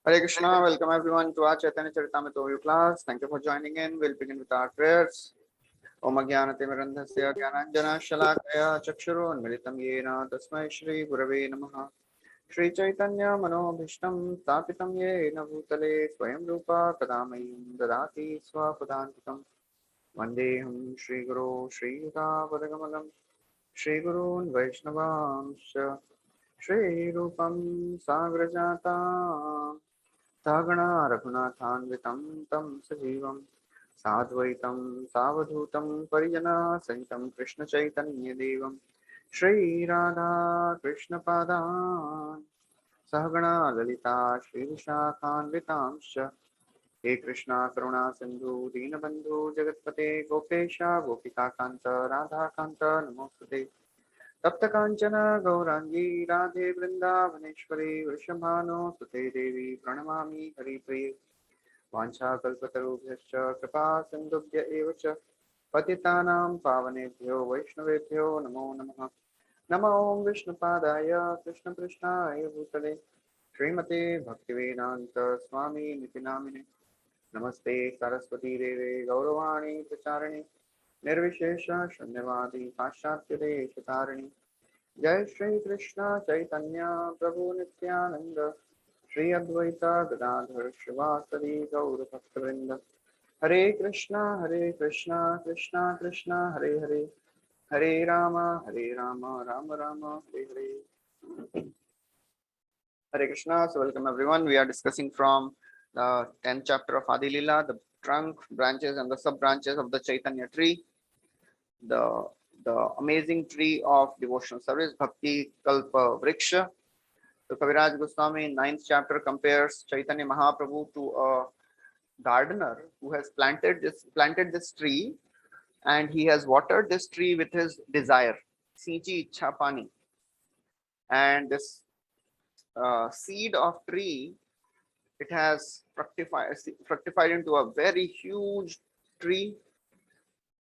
Hare Krishna, welcome everyone to our Chaitanya Caritāmrta overview class. Thank you for joining in. We'll begin with our prayers. Om Jnanatimmirandhasya Jnananjana Shalakaya Chakshurunmilitam Yena Tasmai Shri Gurave Namaha. Shri Chaitanya Manobhishtam Stapitam Yena Bhutale Swayam Rupa Kadamayam Dadati Swapadantikam Vandeham Shri Guru Shri Yuta Padagamalam Shri Gurun Vaishnavamsha Shri Rupam Sagrajata Sagana Raghunathanvitam Tam Sajivam Sadvaitam Savadhutam Parijana Sahitam Krishna Chaitanya Devam Shri Radha Krishna Padan Sahagana Lalita Shri Vishakhanvitamsha He Krishna Karuna Sindhu Dinabandhu Jagatpate Gopesha Gopika Kanta Radha Kanta Namostate तप्त कांचन गौरांगी राधे वृंदावनेश्वरी वृषभानो सुते देवी प्रणमामि हरिप्रिये वाञ्छाकल्पतरुभ्यश्च कृपा सिन्धुभ्य एव च पतितानां पावनेभ्यो वैष्णवेभ्यो नमो नमः नमो ॐ विष्णुपादाय कृष्णपृष्ठाय भूतले श्रीमते भक्तिवेदान्त स्वामी निति नामिने नमस्ते सरस्वती देवे गौरवाणी प्रचारिणे निर्विशेष शून्यवादी पाश्चात्य देशतारिणी जय श्री कृष्ण चैतन्य प्रभु नित्यानंद श्री अद्वैत गदाधर श्रीवासदि गौर भक्तवृंद हरे Krishna Krishna Krishna Hare Hare Hare Ram Ram Ram Hare Hare Hare Krishna. So welcome everyone. We are discussing from the 10th chapter of Adi Lila, the trunk, branches and the sub branches of the Chaitanya tree, the amazing tree of devotional service, Bhakti Kalpa Vriksha. So Kaviraj Goswami in 9th chapter compares Chaitanya Mahaprabhu to a gardener who has planted this tree, and he has watered this tree with his desire, Sinchi Ichha Pani. And this seed of tree, it has fructified into a very huge tree.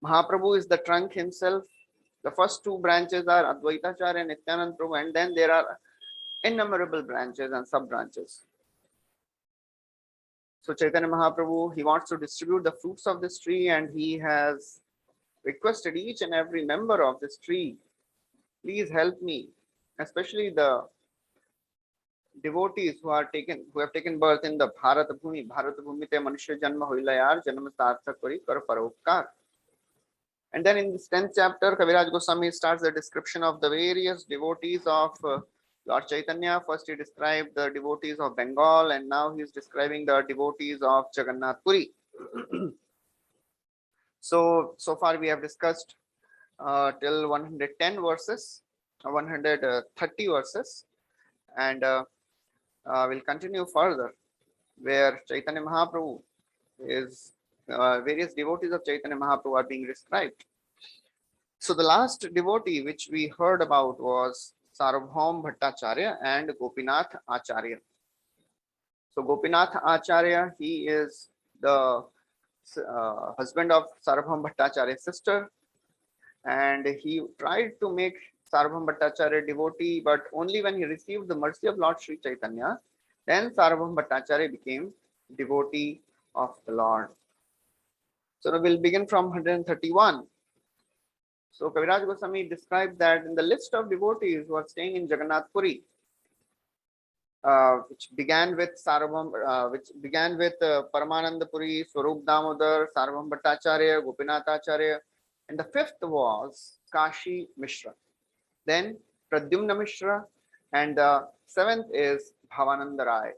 Mahaprabhu is the trunk himself. The first two branches are Advaitacharya and Nityanand Prabhu, and then there are innumerable branches and sub branches. So Chaitanya Mahaprabhu, he wants to distribute the fruits of this tree, and he has requested each and every member of this tree, please help me, especially the devotees who have taken birth in the Bharat Bhumi te Manushya Janma Hoila Yar Janma Sarthak Kari Kar Paropkar. And then in this 10th chapter, Kaviraj Goswami starts the description of the various devotees of Lord Chaitanya. First he described the devotees of Bengal, and now he is describing the devotees of Jagannath Puri. So far we have discussed till 110 verses, 130 verses, and we'll continue further where Chaitanya Mahaprabhu is, various devotees of Chaitanya Mahaprabhu are being described. So the last devotee which we heard about was Sarvabhaum Bhattacharya and Gopinath Acharya. So Gopinath Acharya, he is the husband of Sarvabhaum Bhattacharya's sister, and he tried to make Sarvabhaum Bhattacharya devotee, but only when he received the mercy of Lord Sri Chaitanya, then Sarvabhaum Bhattacharya became devotee of the Lord. So now we'll begin from 131. So Kaviraj Goswami described that in the list of devotees who are staying in Jagannath Puri, which began with Paramananda Puri, Swarup Damodar, Sarvabhaum Bhattacharya, Gopinath Acharya, and the fifth was Kashi Mishra, then Pradyumna Mishra, and the seventh is Bhavananda Rai.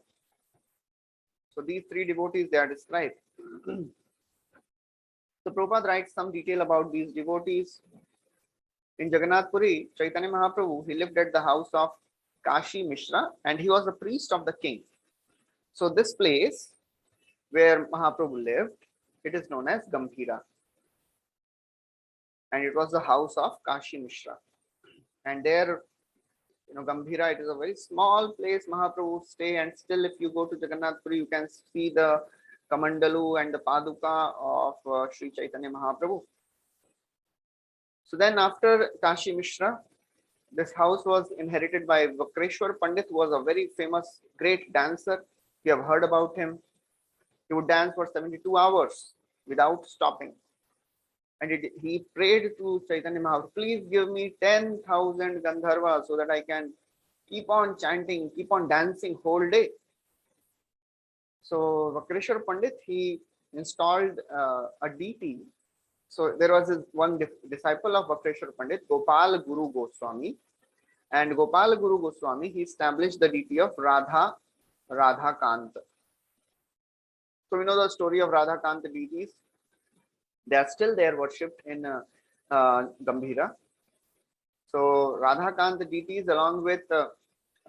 So these three devotees, they are described. So Prabhupada writes some detail about these devotees. In Jagannath Puri, Chaitanya Mahaprabhu, he lived at the house of Kashi Mishra, and he was the priest of the king. So this place where Mahaprabhu lived, it is known as Gambhira, and it was the house of Kashi Mishra. And there, Gambhira, it is a very small place Mahaprabhu would stay, and still if you go to Jagannath Puri, you can see the Kamandalu and the Paduka of Sri Chaitanya Mahaprabhu. So then after Kashi Mishra, this house was inherited by Vakreshwar Pandit, who was a very famous, great dancer. You have heard about him. He would dance for 72 hours without stopping. And he prayed to Chaitanya Mahaprabhu, please give me 10,000 Gandharvas so that I can keep on chanting, keep on dancing whole day. So Vakreshwar Pandit, he installed a deity. So there was one disciple of Vakreshwar Pandit, Gopal Guru Goswami. And Gopal Guru Goswami, he established the deity of Radha Kant. So we know the story of Radha Kant deities. They are still there worshipped in Gambhira. So Radha Kant deities along with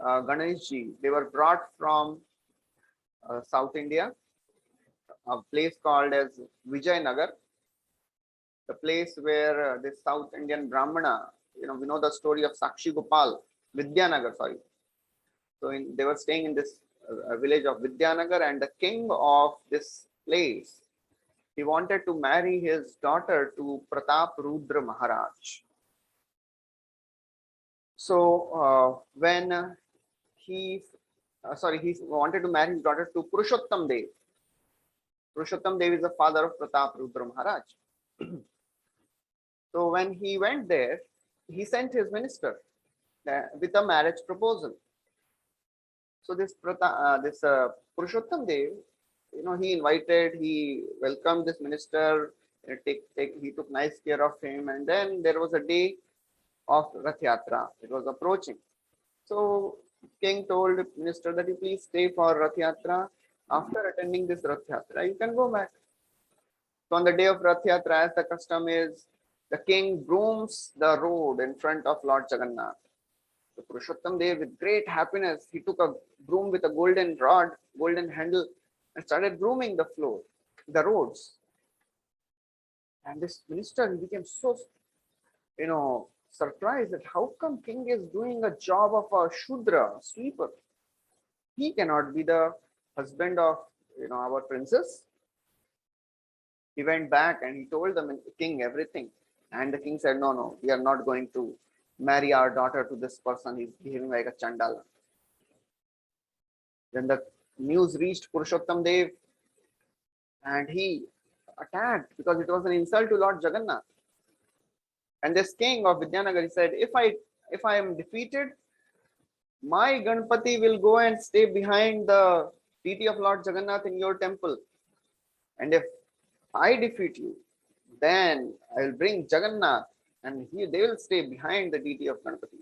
Ganeshji, they were brought from South India, a place called as Vijayanagar, the place where this South Indian Brahmana, we know the story of Sakshi Gopal, Vidyanagar, sorry. So they were staying in this village of Vidyanagar, and the king of this place, he wanted to marry his daughter to Pratap Rudra Maharaj. So when he wanted to marry his daughter to Purushottam Dev. Purushottam Dev is the father of Pratap Rudra Maharaj. So when he went there, he sent his minister with a marriage proposal. So this Purushottam Dev, he welcomed this minister. He took nice care of him, and then there was a day of Rath Yatra. It was approaching. So king told the minister that you please stay for Rath Yatra. After attending this Rath Yatra, you can go back. So on the day of Rath Yatra, as the custom is, the king brooms the road in front of Lord Jagannath. So Purushottam Dev, with great happiness, he took a broom with a golden rod, golden handle, and started brooming the roads. And this minister, he became so, surprised that how come king is doing a job of a Shudra, sweeper? He cannot be the husband of, our princess. He went back and he told the king everything. And the king said, no, we are not going to marry our daughter to this person. He's behaving like a Chandala. Then the news reached Purushottam Dev and he attacked because it was an insult to Lord Jagannath. And this king of Vidyanagar, he said, if I am defeated, my Ganpati will go and stay behind the deity of Lord Jagannath in your temple. And if I defeat you, then I will bring Jagannath and they will stay behind the deity of Ganpati.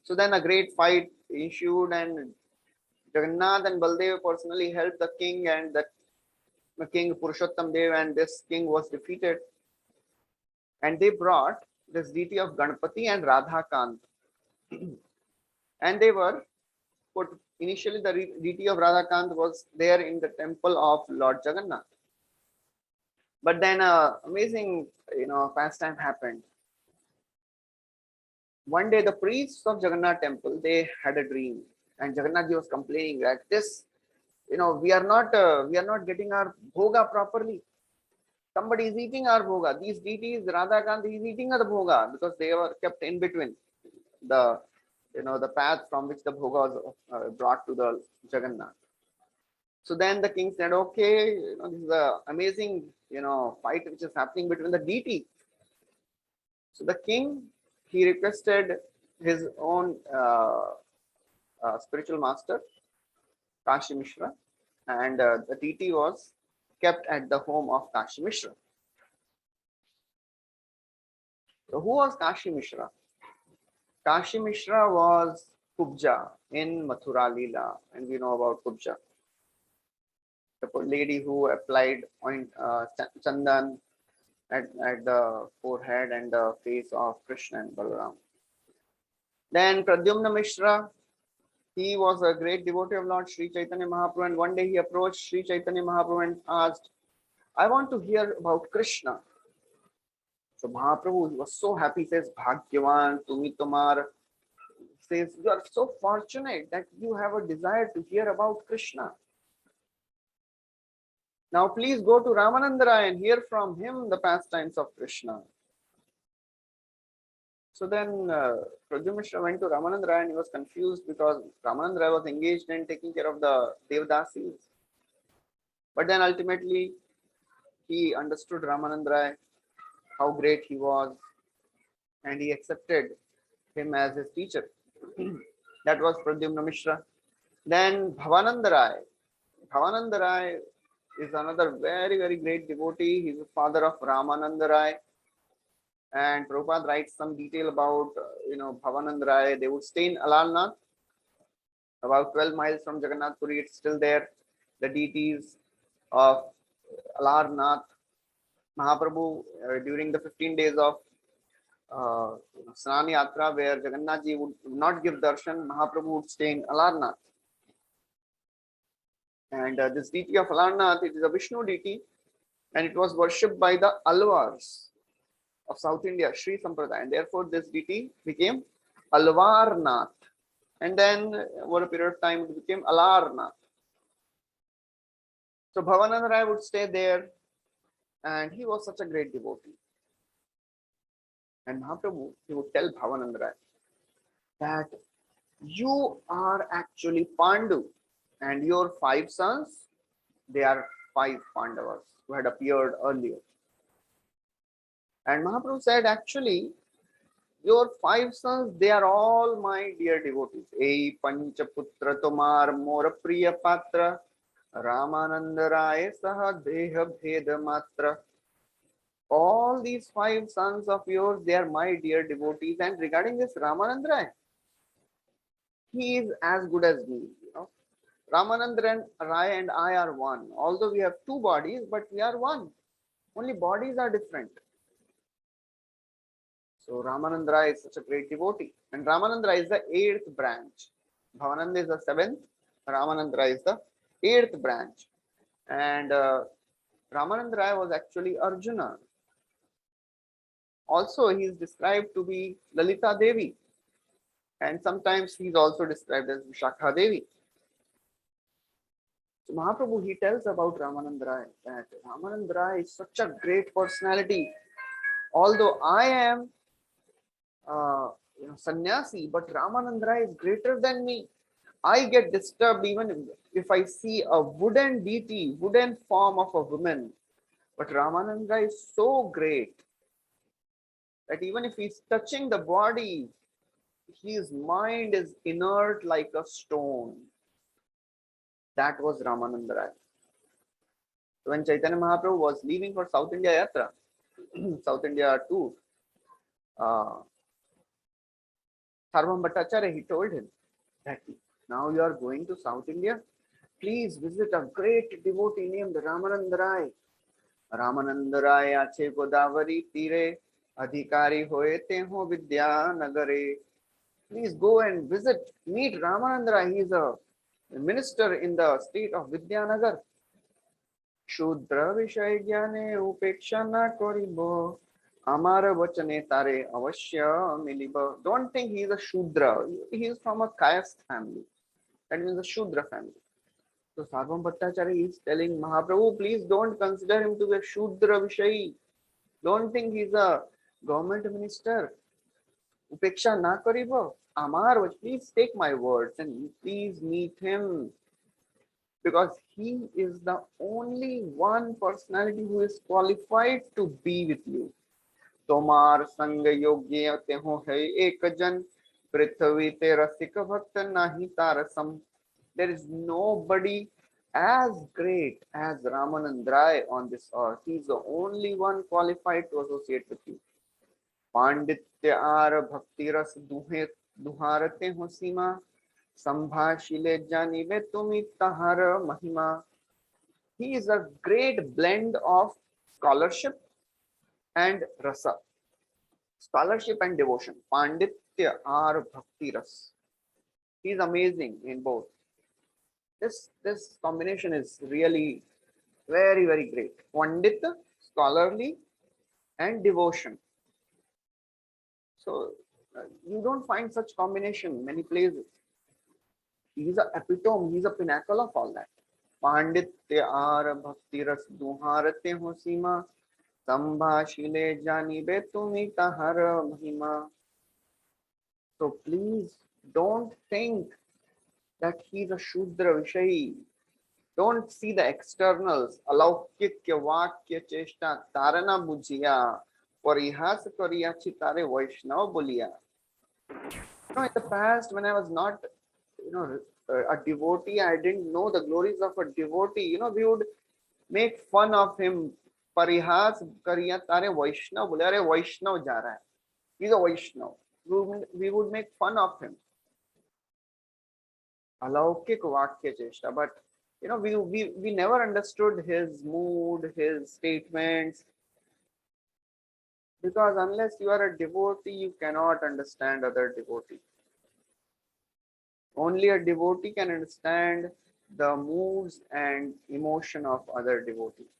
So then a great fight ensued, and Jagannath and Baldev personally helped the king, and the king Purushottam Dev, and this king was defeated. And they brought this deity of Ganpati and Radha Kant. And they were put, initially the deity of Radha Kant was there in the temple of Lord Jagannath. But then amazing, pastime happened. One day the priests of Jagannath temple, they had a dream, and Jagannath Ji was complaining that this, we are not getting our bhoga properly. Somebody is eating our bhoga. These deities, Radha Kant is eating the bhoga because they were kept in between the, the path from which the bhoga was brought to the Jagannath. So then the king said, okay, this is an amazing, fight which is happening between the deity. So the king, he requested his own spiritual master, Kashi Mishra, and the deity was kept at the home of Kashi Mishra. So who was Kashi Mishra? Kashi Mishra was Kubja in Mathura Leela, and we know about Kubja, the lady who applied chandan at the forehead and the face of Krishna and Balaram. Then Pradyumna Mishra, he was a great devotee of Lord Sri Chaitanya Mahaprabhu, and one day he approached Sri Chaitanya Mahaprabhu and asked, I want to hear about Krishna. So Mahaprabhu, he was so happy, he says, Bhagyavan, Tumi Tomar, says, you are so fortunate that you have a desire to hear about Krishna. Now please go to Ramananda and hear from him the pastimes of Krishna. So then Pradyumna Mishra went to Ramananda and he was confused because Ramananda was engaged in taking care of the Devdasis. But then ultimately he understood Ramananda Rai, how great he was, and he accepted him as his teacher. That was Pradyumna Mishra. Then Bhavananda Rai. Bhavananda Rai is another very, very great devotee. He's the father of Ramananda Rai. And Prabhupada writes some detail about, Bhavananda Rai. They would stay in Alalnath, about 12 miles from Jagannath Puri. It's still there. The deities of Alarnath. Mahaprabhu, during the 15 days of Snan Yatra, where Jagannath ji would not give darshan, Mahaprabhu would stay in Alarnath. And this deity of Alarnath, it is a Vishnu deity, and it was worshipped by the Alvars of South India, Sri Sampradaya, and therefore this deity became Alvarnath. And then over a period of time, it became Alarnath. So Bhavananda Rai would stay there, and he was such a great devotee. And Mahaprabhu, he would tell Bhavananda Rai that you are actually Pandu, and your 5 sons, they are 5 Pandavas who had appeared earlier. And Mahaprabhu said, actually, your 5 sons, they are all my dear devotees. Ei Panchaputra Tomar Mora Priya Patra Ramananda Rai Saha Deha Bheda Matra. All these 5 sons of yours, they are my dear devotees. And regarding this Ramananda Rai, he is as good as me. Ramananda Rai and I are one. Although we have 2 bodies, but we are one. Only bodies are different. So Ramananda Rai is such a great devotee. And Ramananda Rai is the 8th branch. Bhavananda is the 7th. Ramananda Rai is the 8th branch. And Ramananda Rai was actually Arjuna. Also, he is described to be Lalita Devi. And sometimes he is also described as Vishakha Devi. So Mahaprabhu, he tells about Ramananda Rai that Ramananda Rai is such a great personality. Although I am sannyasi, but Ramananda Rai is greater than me. I get disturbed even if I see a wooden deity, wooden form of a woman. But Ramananda Rai is so great that even if he's touching the body, his mind is inert like a stone. That was Ramananda Rai. So when Chaitanya Mahaprabhu was leaving for South India Yatra, South India tour, Sarvam Bhattacharya, he told him that now you are going to South India, please visit a great devotee named Ramananda Rai. Ramananda Rai ache Godavari tire, adhikari hoye teho vidya nagare. Please go and visit, meet Ramananda Rai. He is a minister in the state of Vidyanagar. Shudra Vishay Gyane Upeksha na koribo. Amara Vachane Tare Avashya Miliba. Don't think he is a Shudra. He is from a Kayast family. That means a Shudra family. So Sarvam Bhattacharya is telling Mahaprabhu, please don't consider him to be a Shudra Vishayi. Don't think he's a government minister. Upeksha na karibo. Amar, please take my words and please meet him. Because he is the only one personality who is qualified to be with you. Tomar sang yogya teho hai ekajan prithvi te rasika bhakta nahi tarasam. There is nobody as great as Ramananda Rai on this earth. He is the only one qualified to associate with you. Panditya ar bhakti ras duharate ho sima sambhashile janive tumi tahar mahima. He is a great blend of scholarship and rasa. Scholarship and devotion. Panditya ar bhakti ras. He is amazing in both. This combination is really very, very great. Pandit, scholarly, and devotion. So you don't find such combination many places. He is a epitome. He is a pinnacle of all that. Panditya ar bhakti ras duharate ho sima sambhashile janibe tumi tahar mahima. So please don't think that he is a Shudra Vishayi. Don't see the externals. Alaukitya vakya cheshta tarana bujya. Parihas kariyachi tare Vaishnava buliya. In the past, when I was not, a devotee, I didn't know the glories of a devotee. We would make fun of him. Parihas kariya tare Vaishnava buliya. Are Vaishnava ja raha hai. He's a Vaishnava. We would make fun of him. Alaukik vakya cheshta. But we never understood his mood, his statements, because unless you are a devotee, you cannot understand other devotees. Only a devotee can understand the moods and emotion of other devotees.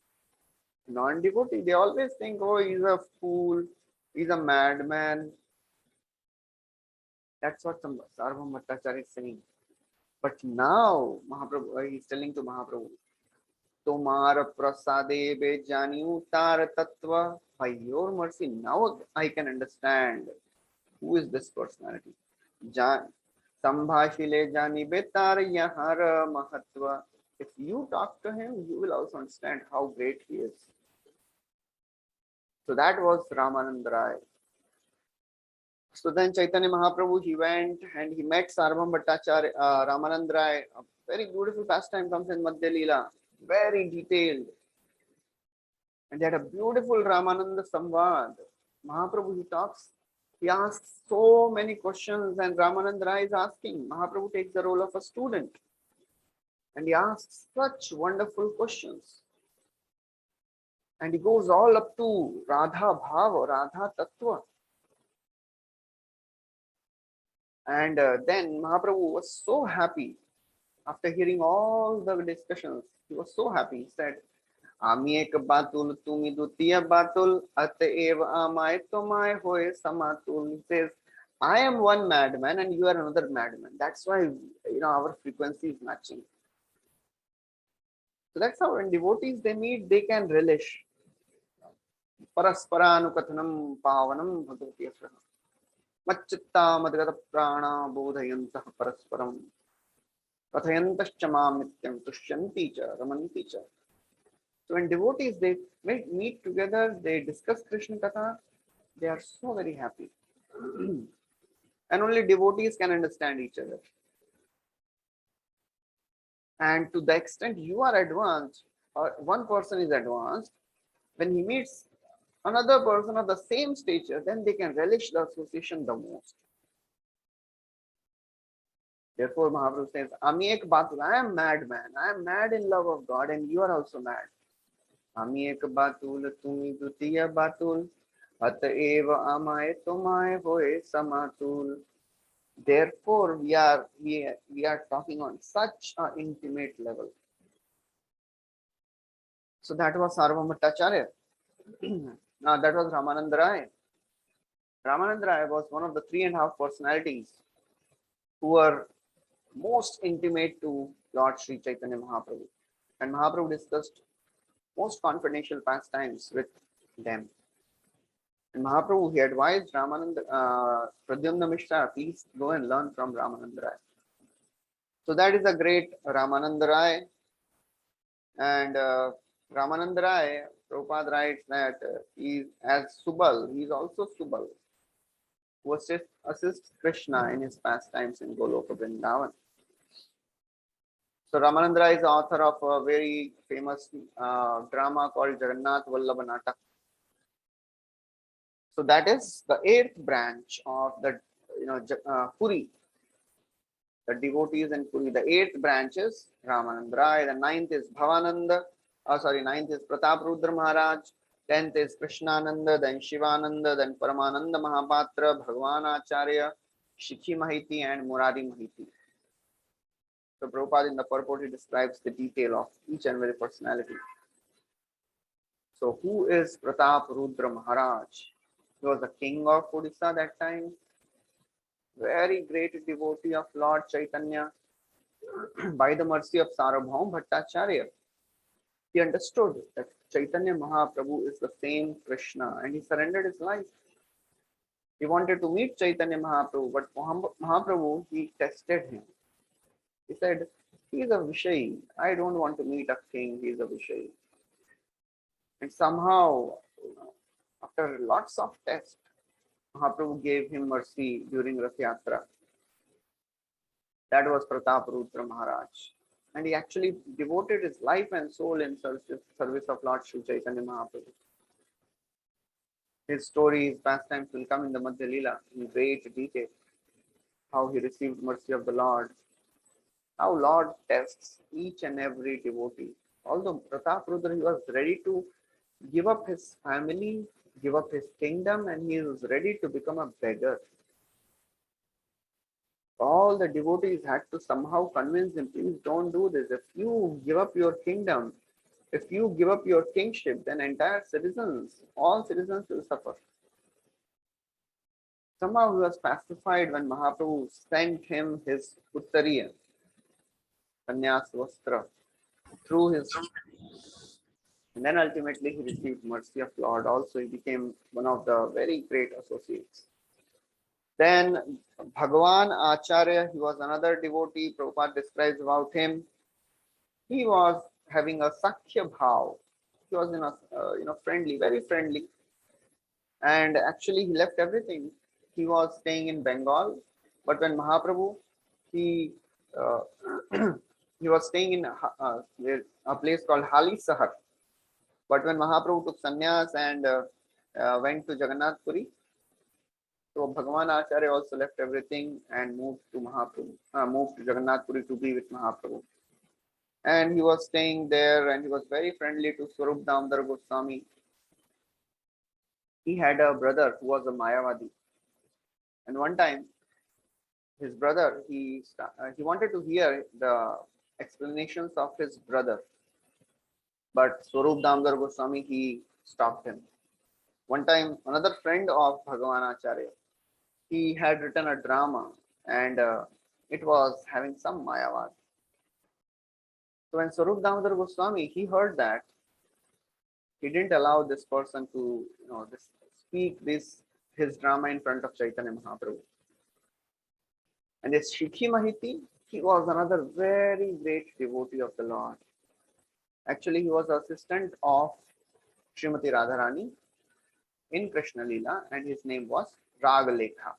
Non-devotee, they always think, oh, he's a fool, he's a madman. That's what some Sarvam Bhattacharya is saying. But now, Mahaprabhu, he's telling to Mahaprabhu, Tomar prasade be janiu tar tattva. By your mercy, now I can understand who is this personality. Sambhashile jani be tar yahara mahatva. If you talk to him, you will also understand how great he is. So that was Ramananda Rai. So then Chaitanya Mahaprabhu, he went and he met Sarvam Bhattacharya, Ramananda Rai. A very beautiful pastime comes in Madhya Leela, very detailed. And they had a beautiful Ramananda Samvad. Mahaprabhu, he asks so many questions, and Ramananda Rai is asking. Mahaprabhu takes the role of a student. And he asks such wonderful questions. And he goes all up to Radha Bhava, Radha Tattva. And then Mahaprabhu was so happy after hearing all the discussions. He was so happy. He said, Ami ek batul, tumi dutiya batul, ateva amay tomay hoye samatul. He says, I am one madman and you are another madman. That's why our frequency is matching. So that's how when devotees they meet, they can relish. Parasparanukathanam pavanam bhagavati Machitta madgata prana bodhayantah parasparam kathayantascha mamityam tushyanti cha ramanti cha. So when devotees they meet together, they discuss Krishna Katha, they are so very happy. And only devotees can understand each other. And to the extent you are advanced, or one person is advanced, when he meets another person of the same stature, then they can relish the association the most. Therefore, Mahaprabhu says, Ami ek batul, I am madman, I am mad in love of God, and you are also mad. Ami ek batul, tumi dutiya batul, ateva amaye tomaye hoye samatul. Therefore, we are talking on such an intimate level. So that was Sarvam Bhattacharya. That was Ramananda Rai. Ramananda Rai was one of the 3.5 personalities who were most intimate to Lord Sri Chaitanya Mahaprabhu. And Mahaprabhu discussed most confidential pastimes with them. And Mahaprabhu, he advised Ramananda, Pradyumna Mishra, please go and learn from Ramananda Rai. So that is a great Ramananda Rai. And Ramananda Rai, Prabhupada writes that he, as Subal, he is also Subal, who assists Krishna in his pastimes in Goloka Vrindavan. So Ramananda Rai is the author of a very famous drama called Jagannath Vallabha Natak. So that is the 8th branch of the Puri. The devotees in Puri. The 8th branch is Ramananda Rai. The 9th is Bhavananda. 9th is Pratap Rudra Maharaj. 10th is Krishnananda, then Shivananda, then Paramananda Mahapatra, Bhagavan Acharya, Shikhi Mahiti, and Murari Mahiti. So Prabhupada in the purport, he describes the detail of each and every personality. So who is Pratap Rudra Maharaj? He was the king of Odisha that time. Very great devotee of Lord Chaitanya. By the mercy of Sarvabhaum Bhattacharya, he understood that Chaitanya Mahaprabhu is the same Krishna, and he surrendered his life. He wanted to meet Chaitanya Mahaprabhu, but Mahaprabhu, he tested him. He said, He is a Vishayi. I don't want to meet a king. He is a Vishayi. And somehow, after lots of tests, Mahaprabhu gave him mercy during Rath Yatra. That was Prataparudra Maharaj. And he actually devoted his life and soul in service of Lord Sri Chaitanya Mahaprabhu. His stories, pastimes will come in the Madhya Leela in great detail. How he received mercy of the Lord. How Lord tests each and every devotee. Although Prataparudra, he was ready to give up his family, give up his kingdom, and he was ready to become a beggar. All the devotees had to somehow convince him, please don't do this. If you give up your kingdom, if you give up your kingship, then entire citizens, all citizens will suffer. Somehow he was pacified when Mahaprabhu sent him his Uttariya, Sannyas Vastra, through his, and then ultimately he received mercy of Lord. Also, he became one of the very great associates. Then Bhagavan Acharya, he was another devotee. Prabhupada describes about him. He was having a Sakhya Bhav. He was in a friendly, very friendly. And actually he left everything. He was staying in Bengal, but when Mahaprabhu, he uh, he was staying in a place called Hali Sahar. But when Mahaprabhu took sannyas and went to Jagannath Puri, so Bhagavan Acharya also left everything and moved to moved to Jagannath Puri to be with Mahaprabhu. And he was staying there, and he was very friendly to Swarup Damodar Goswami. He had a brother who was a Mayavadi, and one time his brother, he wanted to hear the explanations of his brother, but Swarup Damodar Goswami, he stopped him. One time, another friend of Bhagavan Acharya, he had written a drama, and it was having some Mayavad. So when Swarup Damodar Goswami, he heard that, he didn't allow this person to speak his drama in front of Chaitanya Mahaprabhu. And this Shikhi Mahiti, he was another very great devotee of the Lord. Actually, he was assistant of Srimati Radharani in Krishna Leela, and his name was Ragalekha.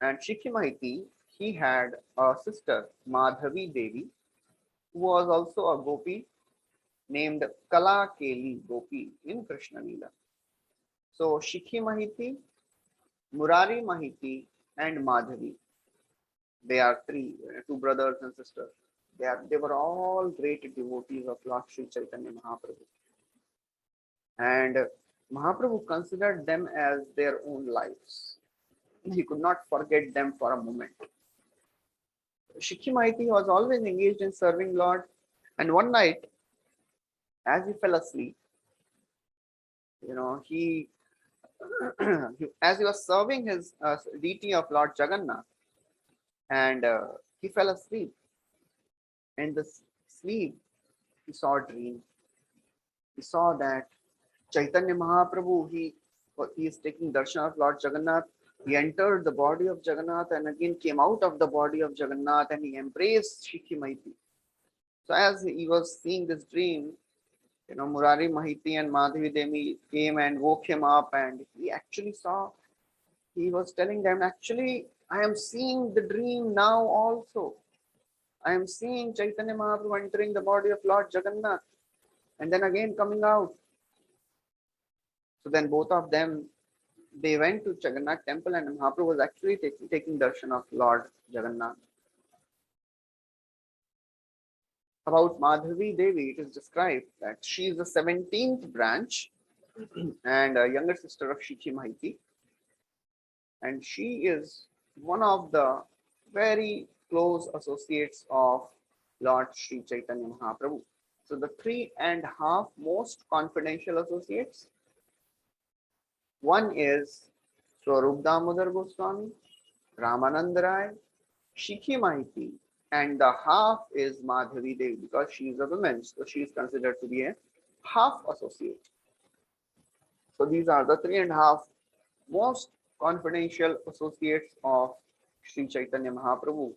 And Shikhi Mahiti, he had a sister, Madhavi Devi, who was also a gopi named Kala Keli Gopi in Krishna Leela. So Shikhi Mahiti, Murari Mahiti, and Madhavi, they are two brothers and sisters. They were all great devotees of Lord Sri Chaitanya Mahaprabhu. And Mahaprabhu considered them as their own lives. He could not forget them for a moment. Shikhi Mahiti was always engaged in serving Lord. And one night, as he fell asleep, he as he was serving his deity of Lord Jagannath, and he fell asleep. In the sleep, he saw a dream. He saw that Chaitanya Mahaprabhu, he is taking darshan of Lord Jagannath. He entered the body of Jagannath and again came out of the body of Jagannath, and he embraced Shikhi Mahiti. So as he was seeing this dream, Murari Mahiti and Madhavi Devi came and woke him up, and he actually saw, he was telling them, actually, I am seeing the dream now also. I am seeing Chaitanya Mahaprabhu entering the body of Lord Jagannath and then again coming out. So then both of them, they went to Jagannath temple, and Mahaprabhu was actually taking darshan of Lord Jagannath. About Madhavi Devi, it is described that she is the 17th branch and a younger sister of Shikhi Mahiti. And she is one of the very close associates of Lord Sri Chaitanya Mahaprabhu. So the 3.5 most confidential associates, one is Swarup Damodar Goswami, Ramanand Rai, Shikhi Mahiti, and the half is Madhavi Devi, because she is a woman, so she is considered to be a half associate. So these are the 3.5 most confidential associates of Sri Chaitanya Mahaprabhu,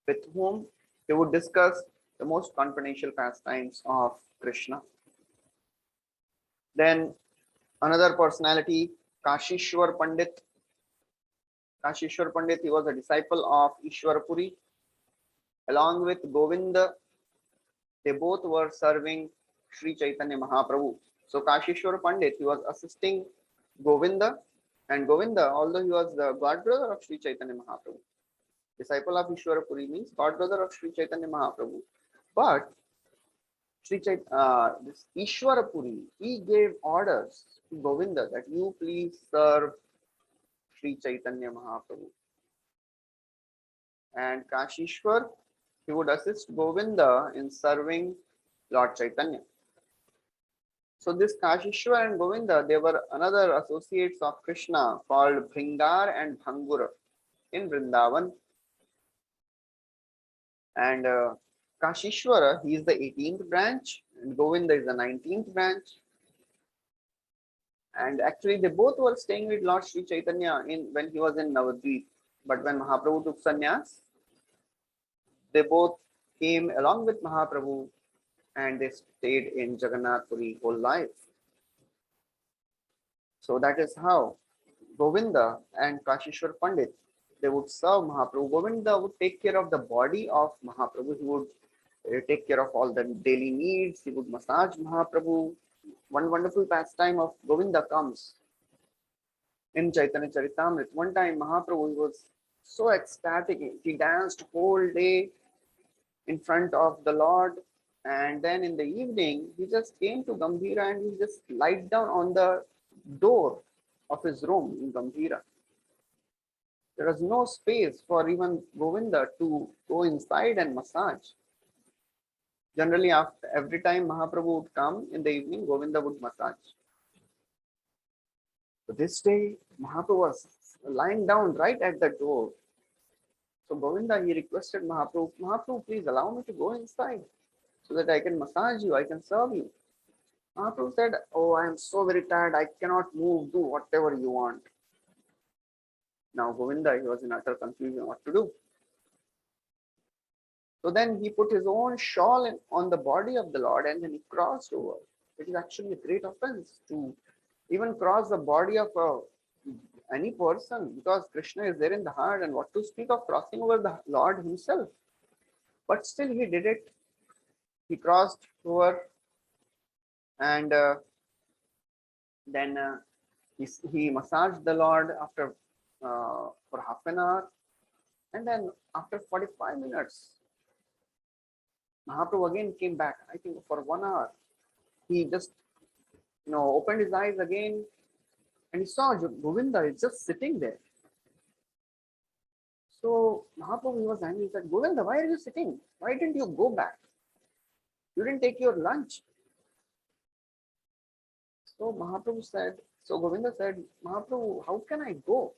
with whom He would discuss the most confidential pastimes of Krishna. Then another personality, Kashishwar Pandit. Kashishwar Pandit, he was a disciple of Ishwarapuri. Along with Govinda, they both were serving Sri Chaitanya Mahaprabhu. So Kashishwar Pandit, he was assisting Govinda, and Govinda, although he was the god brother of Sri Chaitanya Mahaprabhu, disciple of Ishwarapuri means god brother of Sri Chaitanya Mahaprabhu. But this Ishwarapuri, he gave orders to Govinda that you please serve Sri Chaitanya Mahaprabhu. And Kashishwar, he would assist Govinda in serving Lord Chaitanya. So this Kashishwar and Govinda, they were another associates of Krishna called Bhringar and Bhangura in Vrindavan. And Kashishwara, he is the 18th branch, and Govinda is the 19th branch. And actually, they both were staying with Lord Sri Chaitanya when he was in Navadvip. But when Mahaprabhu took sannyas, they both came along with Mahaprabhu and they stayed in Jagannath Puri whole life. So that is how Govinda and Kashishwar Pandit, they would serve Mahaprabhu. Govinda would take care of the body of Mahaprabhu. He would take care of all the daily needs. He would massage Mahaprabhu. One wonderful pastime of Govinda comes in Chaitanya Caritāmrta. One time Mahaprabhu was so ecstatic. He danced whole day in front of the Lord. And then in the evening, he just came to Gambhira and he just lied down on the door of his room in Gambhira. There was no space for even Govinda to go inside and massage. Generally, after every time Mahaprabhu would come in the evening, Govinda would massage. So this day, Mahaprabhu was lying down right at the door. So Govinda, he requested Mahaprabhu, Mahaprabhu, please allow me to go inside so that I can massage you, I can serve you. Mahaprabhu said, oh, I am so very tired, I cannot move, do whatever you want. Now Govinda, he was in utter confusion what to do. So then he put his own shawl on the body of the Lord and then he crossed over. It is actually a great offense to even cross the body of any person, because Krishna is there in the heart, and what to speak of crossing over the Lord himself. But still he did it. He crossed over and then he massaged the Lord after for half an hour, and then after 45 minutes Mahaprabhu again came back. I think for 1 hour he just opened his eyes again and he saw Govinda is just sitting there. So Mahaprabhu, he was angry. He said, Govinda, why are you sitting? Why didn't you go back? You didn't take your lunch. So Govinda said, Mahaprabhu, how can I go?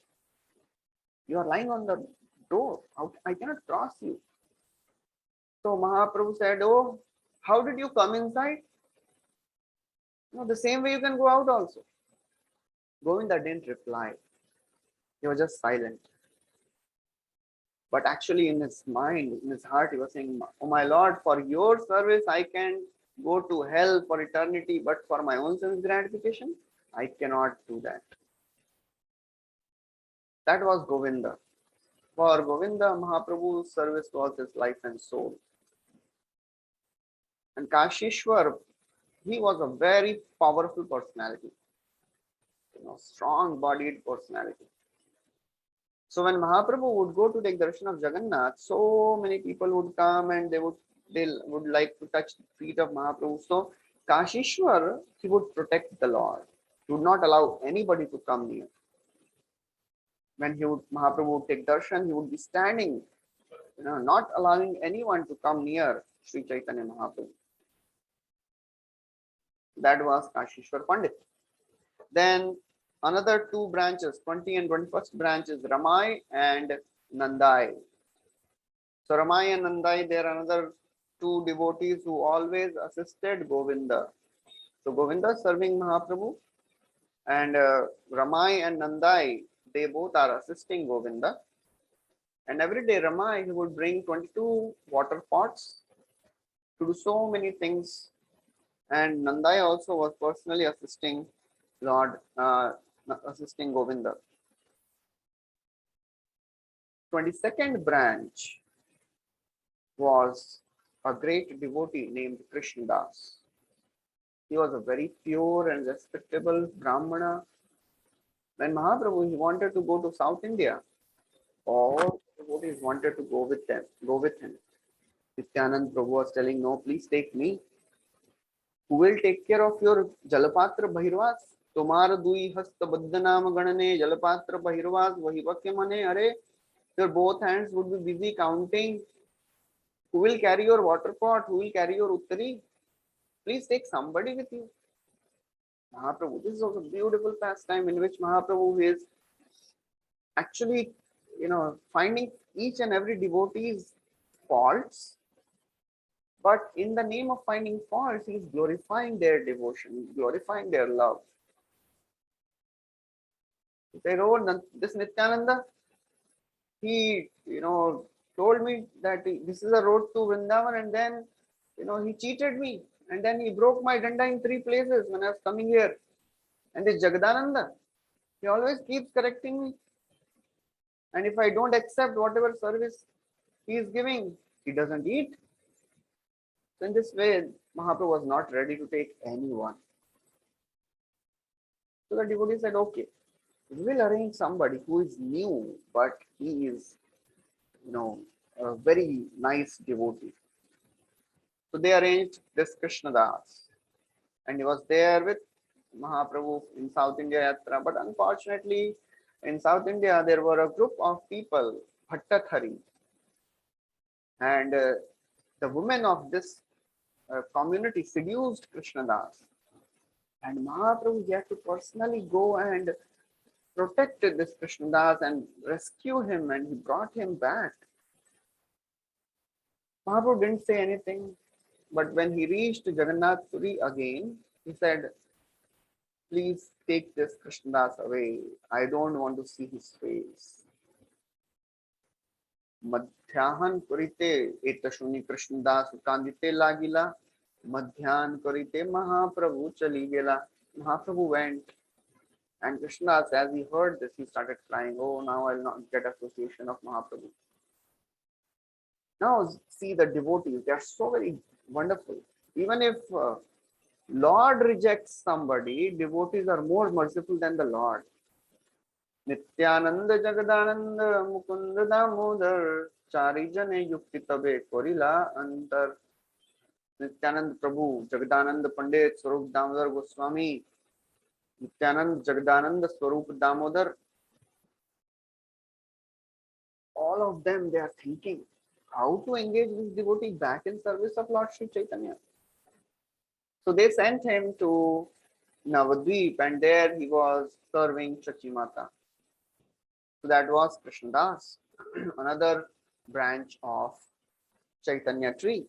You are lying on the door. I cannot cross you. So Mahaprabhu said, oh, how did you come inside? The same way you can go out also. Govinda didn't reply. He was just silent. But actually in his mind, in his heart, he was saying, oh my Lord, for your service, I can go to hell for eternity, but for my own sense gratification, I cannot do that. That was Govinda. For Govinda, Mahaprabhu's service was his life and soul. And Kashishwar, he was a very powerful personality, strong-bodied personality. So when Mahaprabhu would go to take darshan of Jagannath, so many people would come and they would like to touch the feet of Mahaprabhu. So Kashishwar, he would protect the Lord. He would not allow anybody to come near. When Mahaprabhu would take darshan, he would be standing, not allowing anyone to come near Sri Chaitanya Mahaprabhu. That was Kashishwar Pandit. Then another two branches, 20 and 21st branches, Ramai and Nandai. So Ramai and Nandai, they are another two devotees who always assisted Govinda. So Govinda serving Mahaprabhu, and Ramai and Nandai, they both are assisting Govinda. And every day Rama, he would bring 22 water pots to do so many things. And Nandaya also was personally assisting Lord, assisting Govinda. 22nd branch was a great devotee named Krishnadas. He was a very pure and respectable Brahmana. When Mahaprabhu he wanted to go to South India, all devotees wanted to go with him. Nityanand Prabhu was telling, no, please take me. Who will take care of your Jalapatra Bhairvas? Tomar dui hasta baddhanam ganane Jalapatra Bhairvas vahivakya mane. Are, your both hands would be busy counting. Who will carry your water pot? Who will carry your uttari? Please take somebody with you. Mahaprabhu, this is also a beautiful pastime in which Mahaprabhu is actually, finding each and every devotee's faults, but in the name of finding faults, he is glorifying their devotion, glorifying their love. They wrote this Nityananda, he, told me that this is a road to Vrindavan, and then, he cheated me, and then he broke my danda in 3 places when I was coming here. And this Jagadananda, he always keeps correcting me. And if I don't accept whatever service he is giving, he doesn't eat. So in this way, Mahaprabhu was not ready to take anyone. So the devotee said, okay, we will arrange somebody who is new, but he is, a very nice devotee. So they arranged this Krishnadas, and he was there with Mahaprabhu in South India Yatra. But unfortunately, in South India, there were a group of people, Bhattathari, and the women of this community seduced Krishnadas. And Mahaprabhu had to personally go and protect this Krishnadas and rescue him, and he brought him back. Mahaprabhu didn't say anything, but when he reached Jagannath Puri again, he said, please take this Krishnadas away. I don't want to see his face. Madhyahan kurite etashuni Krishnadas kandite lagila. Madhyan kurite Mahaprabhu chali gela. Mahaprabhu went, and Krishnadas, as he heard this, he started crying. Oh, now I'll not get association of Mahaprabhu. Now see the devotees, they are so very wonderful. Even if Lord rejects somebody, devotees are more merciful than the Lord. Nityananda Jagadananda Mukunda Damodar Chari Jane Yukti Tabe Korila Antar. Nityananda Prabhu, Jagadananda Pandit, Swarup Damodar Goswami, Nityananda Jagadananda Swarup Damodar, all of them, they are thinking how to engage this devotee back in service of Lord Sri Chaitanya. So they sent him to Navadvip, and there he was serving Chachimata. So that was Krishnadas, another branch of Chaitanya tree.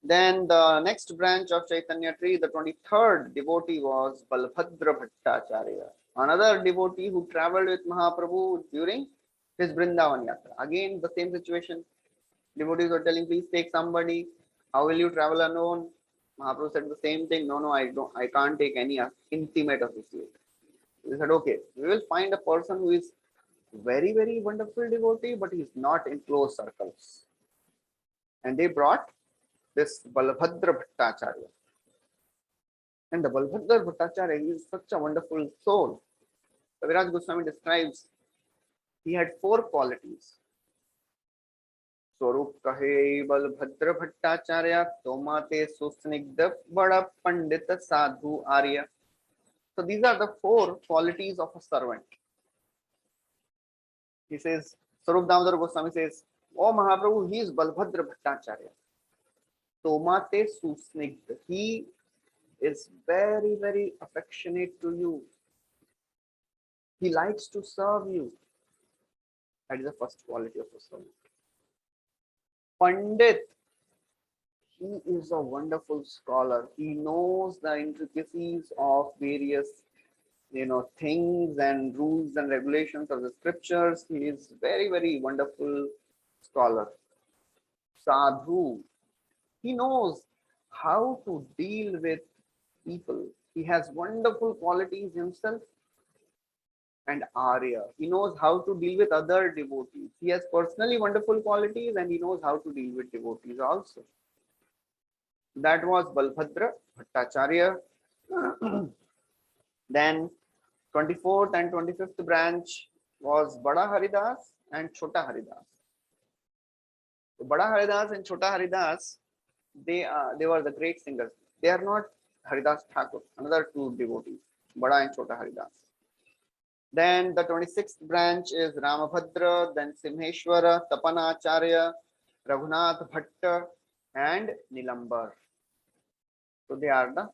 Then the next branch of Chaitanya tree, the 23rd devotee was Balbhadra Bhattacharya, another devotee who traveled with Mahaprabhu during his Vrindavan Yatra. Again, the same situation. Devotees were telling, please take somebody. How will you travel alone? Mahaprabhu said the same thing. No, I can't take any intimate associate. They said, okay, we will find a person who is very, very wonderful devotee, but he is not in close circles. And they brought this Balbhadra Bhattacharya. And the Balbhadra Bhattacharya is such a wonderful soul. Kaviraj Goswami describes he had 4 qualities. Swarup kahe Balbhadra Bhattacharya tomate susnigdha bada pandita sadhu arya. So these are the 4 qualities of a servant. He says, Swarup Damodar Goswami says, oh Mahaprabhu, he is Balbhadra Bhattacharya. Tomate susnigdha. He is very, very affectionate to you. He likes to serve you. That is the first quality of a servant. Pandit, he is a wonderful scholar. He knows the intricacies of various things and rules and regulations of the scriptures. He is very, very wonderful scholar. Sadhu. He knows how to deal with people. He has wonderful qualities himself. And Arya. He knows how to deal with other devotees. He has personally wonderful qualities and he knows how to deal with devotees also. That was Balbhadra Bhattacharya. Then 24th and 25th branch was Bada Haridas and Chota Haridas. So Bada Haridas and Chota Haridas, they were the great singers. They are not Haridas Thakur, another two devotees, Bada and Chota Haridas. Then the 26th branch is Ramabhadra, then Simheshwara, Tapanacharya, Raghunath Bhatta, and Nilambar. So they are the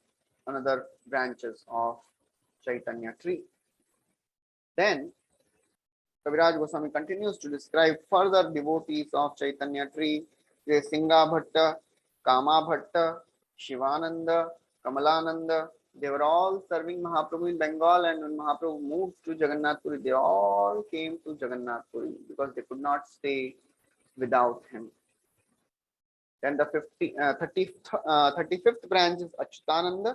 another branches of Chaitanya tree. Then Kaviraj Goswami continues to describe further devotees of Chaitanya tree. There is Singha Bhatta, Kama Bhatta, Shivananda, Kamalananda. They were all serving Mahaprabhu in Bengal, and when Mahaprabhu moved to Jagannath Puri, they all came to Jagannath Puri because they could not stay without him. Then the 35th branch is Achyutananda.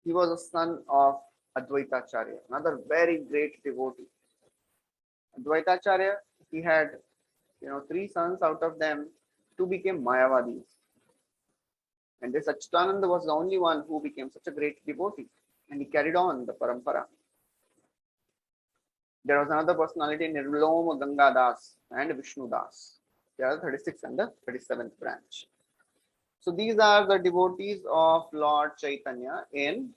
He was a son of Advaitacharya, another very great devotee. Advaitacharya, he had three sons. Out of them, two became Mayavadis. And this Achyutananda was the only one who became such a great devotee, and he carried on the parampara. There was another personality, Nirloma Gangadas and Vishnu Das. They are the 36th and the 37th branch. So these are the devotees of Lord Chaitanya in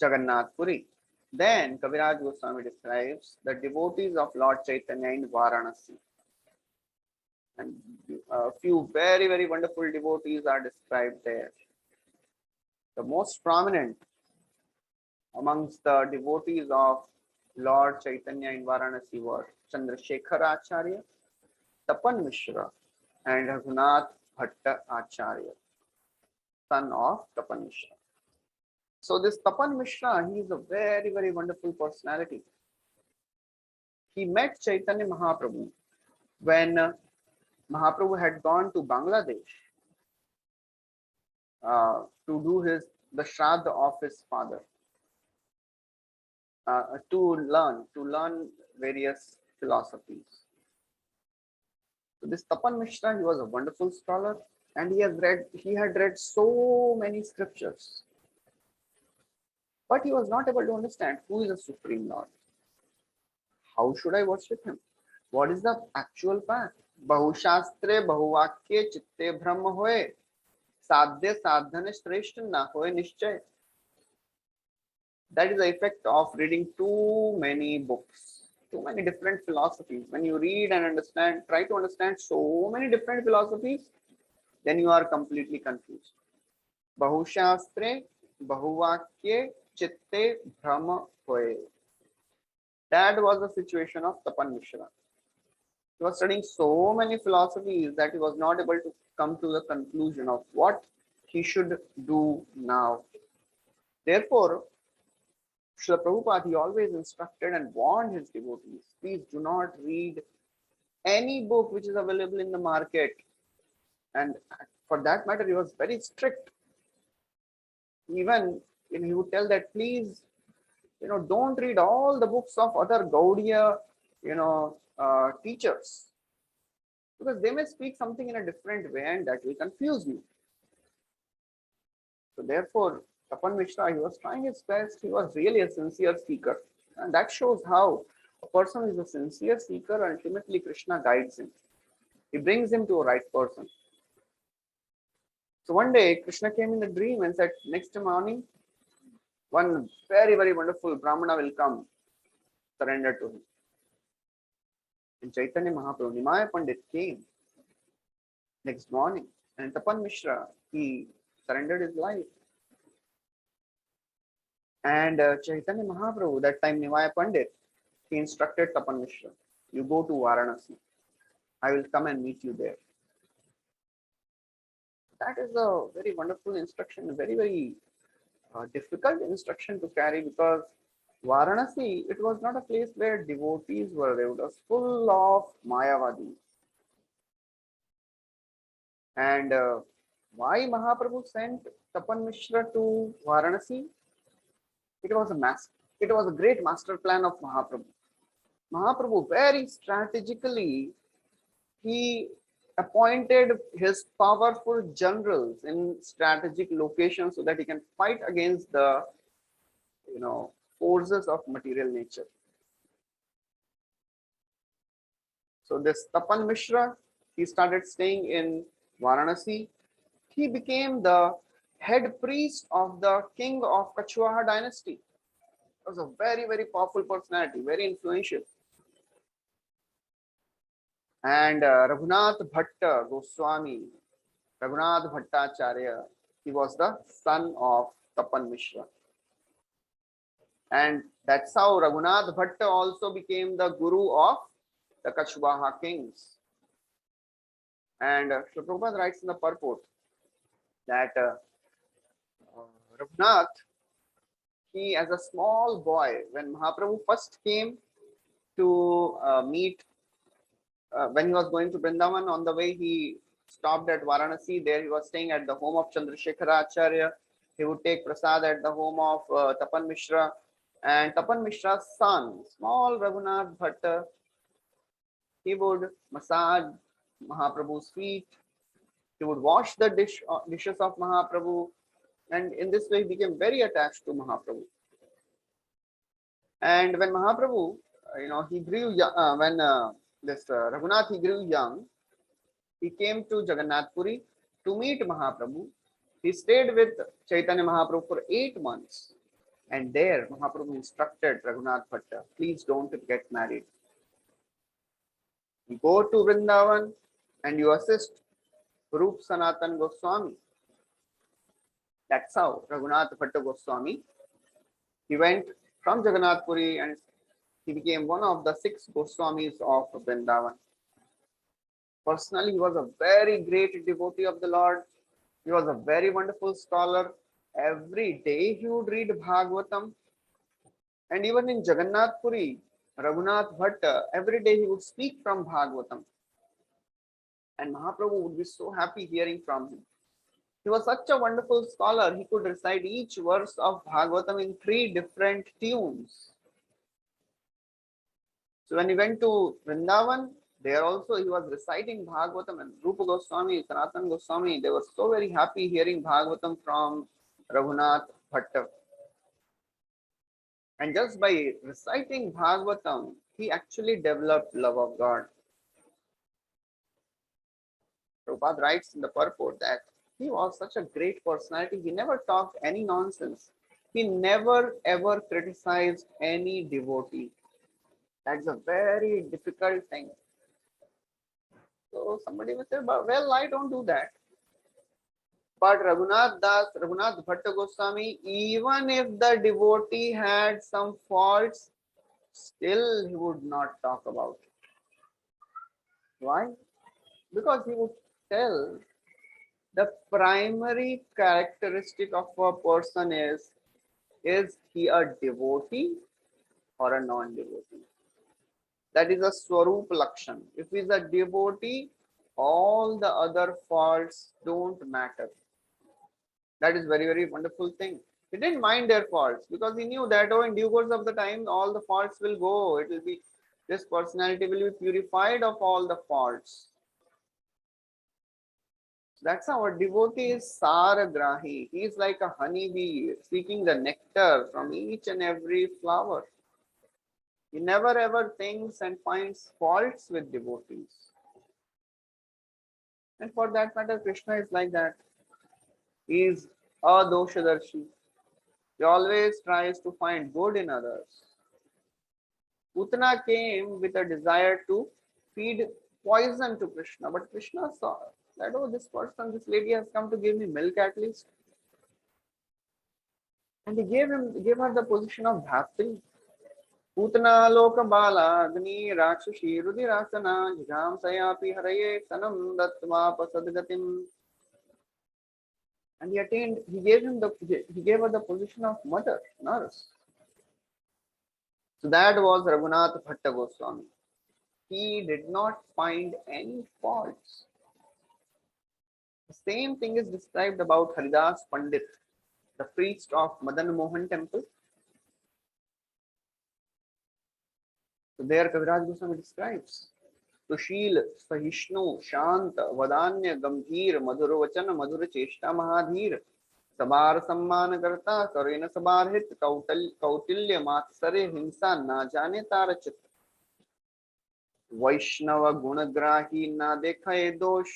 Jagannath Puri. Then Kaviraj Goswami describes the devotees of Lord Chaitanya in Varanasi. And a few very, very wonderful devotees are described there. The most prominent amongst the devotees of Lord Chaitanya in Varanasi were Chandrasekhar Acharya, Tapan Mishra, and Raghunath Bhatta Acharya, son of Tapan Mishra. So this Tapan Mishra, he is a very, very wonderful personality. He met Chaitanya Mahaprabhu when Mahaprabhu had gone to Bangladesh to do the Shraddha of his father, to learn various philosophies. So this Tapan Mishra, he was a wonderful scholar, and he had read so many scriptures, but he was not able to understand who is the Supreme Lord. How should I worship him? What is the actual path? Bahushastre bahuvakye chitte brahma hoye, sadhya sadhana shreshta na hoye nishchay. That is the effect of reading too many books, too many different philosophies. When you read and try to understand so many different philosophies, then you are completely confused. Bahushastre bahuvakye chitte brahma hoye. That was the situation of Tapan Mishra. He was studying so many philosophies that he was not able to come to the conclusion of what he should do now. Therefore, Srila Prabhupada, he always instructed and warned his devotees, please do not read any book which is available in the market. And for that matter, he was very strict. Even he would tell that, please, don't read all the books of other Gaudiya, teachers, because they may speak something in a different way and that will confuse you. So therefore, Tapan Mishra, he was trying his best. He was really a sincere seeker, and that shows how a person is a sincere seeker. Ultimately, Krishna guides him. He brings him to a right person. So one day, Krishna came in a dream and said, next morning, one very, very wonderful Brahmana will come, surrender to him. And Chaitanya Mahaprabhu, Nimaya Pandit, came next morning, and Tapan Mishra, he surrendered his life. And Chaitanya Mahaprabhu, that time Nimaya Pandit, he instructed Tapan Mishra, you go to Varanasi. I will come and meet you there. That is a very wonderful instruction, very, very a difficult instruction to carry, because Varanasi, it was not a place where devotees were there. It was full of Mayavadis. And why Mahaprabhu sent Tapan Mishra to Varanasi? It was a it was a great master plan of Mahaprabhu. Mahaprabhu very strategically, he appointed his powerful generals in strategic locations so that he can fight against the forces of material nature. So this Tapan Mishra, he started staying in Varanasi. He became the head priest of the king of Kachuaha dynasty. He was a very, very powerful personality, very influential. And Raghunath Bhatta Goswami, Raghunath Bhattacharya, he was the son of Tapan Mishra. And that's how Raghunath Bhatta also became the guru of the Kachuaha kings. And Srila Prabhupada writes in the purport that Raghunath, he as a small boy, when Mahaprabhu first came to meet, when he was going to Vrindavan, on the way he stopped at Varanasi. There he was staying at the home of Chandrasekhara Acharya. He would take prasad at the home of Tapan Mishra. And Tapan Mishra's son, small Raghunath Bhatta, he would massage Mahaprabhu's feet. He would wash the dishes of Mahaprabhu. And in this way, he became very attached to Mahaprabhu. And when Mahaprabhu, he grew young, when Raghunath, he grew young, he came to Jagannath Puri to meet Mahaprabhu. He stayed with Chaitanya Mahaprabhu for 8 months. And there, Mahaprabhu instructed Raghunath Bhatta, please don't get married. You go to Vrindavan and you assist Rup Sanatan Goswami. That's how Raghunath Bhatta Goswami, he went from Jagannath Puri and he became one of the 6 Goswamis of Vrindavan. Personally, he was a very great devotee of the Lord. He was a very wonderful scholar. Every day he would read Bhagavatam. And even in Jagannath Puri, Raghunath Bhatta, every day he would speak from Bhagavatam. And Mahaprabhu would be so happy hearing from him. He was such a wonderful scholar, he could recite each verse of Bhagavatam in 3 different tunes. So when he went to Vrindavan, there also he was reciting Bhagavatam, and Rupa Goswami, Sanatan Goswami, they were so very happy hearing Bhagavatam from Raghunath Bhatta. And just by reciting Bhagavatam, he actually developed love of God. Prabhupada writes in the purport that he was such a great personality. He never talked any nonsense. He never ever criticized any devotee. That's a very difficult thing. So somebody will say, well, I don't do that. But Raghunath Bhatta Goswami, even if the devotee had some faults, still he would not talk about it. Why? Because he would tell the primary characteristic of a person is he a devotee or a non-devotee? That is a Swarup Lakshan. If he is a devotee, all the other faults don't matter. That is very, very wonderful thing. He didn't mind their faults because he knew that in due course of the time, all the faults will go. It will be, this personality will be purified of all the faults. That's how a devotee is Saragrahi. He is like a honeybee seeking the nectar from each and every flower. He never ever thinks and finds faults with devotees. And for that matter, Krishna is like that. He is a doshadarshi. He always tries to find good in others. Putana came with a desire to feed poison to Krishna, but Krishna saw that, oh, this this lady has come to give me milk at least. And he gave her the position of Bhakti. Putana loka bala agni rakshashi rudirasana jigam sayapi haraye sanam dattva pasadgatim. and he gave her the position of mother, nurse. So that was Raghunath Bhatta Goswami. He did not find any faults. The same thing is described about Haridas Pandit, the priest of Madan Mohan temple. So there Kaviraj Goswami describes सुशील सहिष्णु शांत वदान्य गंभीर मधुर वचन मधुर चेष्टा महाधीर सबार सम्मान करता करेन सबार हित कौटिल्य मात्सर्य हिंसा ना जाने तार चित वैष्णव गुणग्राही ना देखे दोष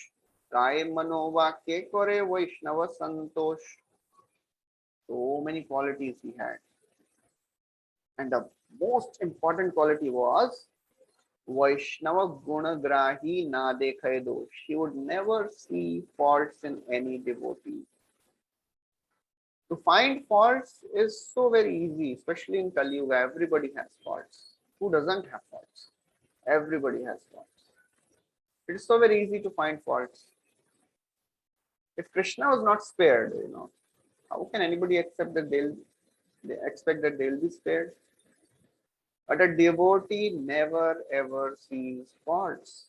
काय मनोवाक्य करे वैष्णव संतोष. So many qualities he had, and the most important quality was Vaishnava Gunagrahi na dekhe dosh. He would never see faults in any devotee. To find faults is so very easy, especially in Kali Yuga. Everybody has faults. Who doesn't have faults? Everybody has faults. It is so very easy to find faults. If Krishna was not spared, how can anybody expect that they'll be spared? But a devotee never ever sees faults.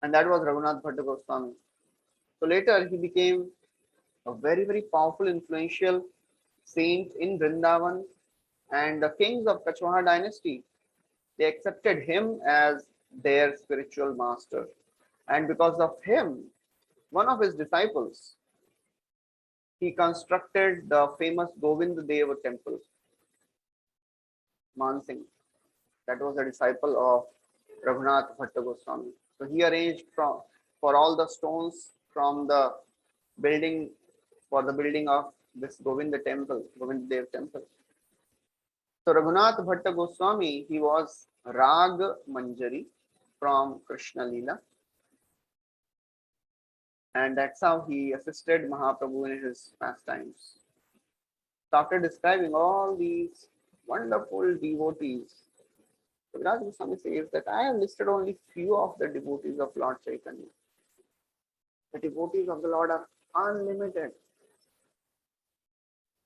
And that was Raghunath Bhatta Goswami. So later he became a very, very powerful, influential saint in Vrindavan. And the kings of Kachwaha dynasty, they accepted him as their spiritual master. And because of him, one of his disciples, he constructed the famous Govind Deva temple. Mansingh, that was a disciple of Raghunath Bhatta Goswami. So he arranged for all the stones from the building for the building of this Govind Dev temple. So Raghunath Bhatta Goswami, he was Rag Manjari from Krishna Leela. And that's how he assisted Mahaprabhu in his pastimes. So after describing all these wonderful devotees, Kaviraj Goswami says that I have listed only few of the devotees of Lord Chaitanya. The devotees of the Lord are unlimited.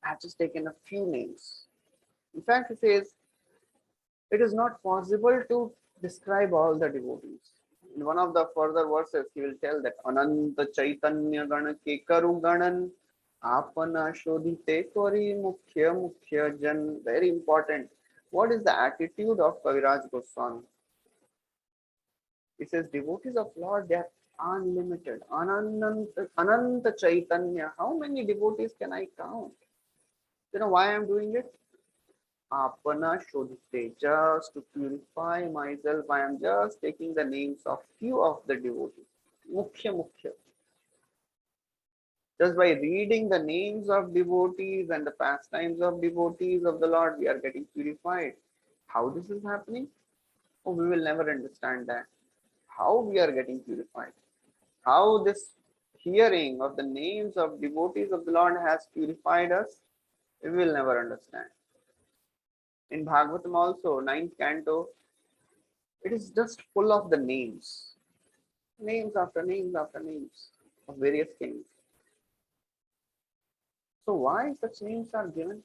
I have just taken a few names. In fact, he says it is not possible to describe all the devotees. In one of the further verses, he will tell that Ananta Chaitanya Gana Kekaru Ganan Apana Shodhite Kori Mukhya Jan. Very important. What is the attitude of Kaviraj Goswami? He says devotees of Lord, they are unlimited. Ananta Chaitanya. How many devotees can I count? You know why I am doing it? Apana Shodhite. Just to purify myself, I am just taking the names of few of the devotees. Mukhya. Just by reading the names of devotees and the pastimes of devotees of the Lord, we are getting purified. How this is happening? Oh, we will never understand that. How we are getting purified. How this hearing of the names of devotees of the Lord has purified us, we will never understand. In Bhagavatam also, 9th canto, it is just full of the names. Names after names after names of various kings. So why such names are given?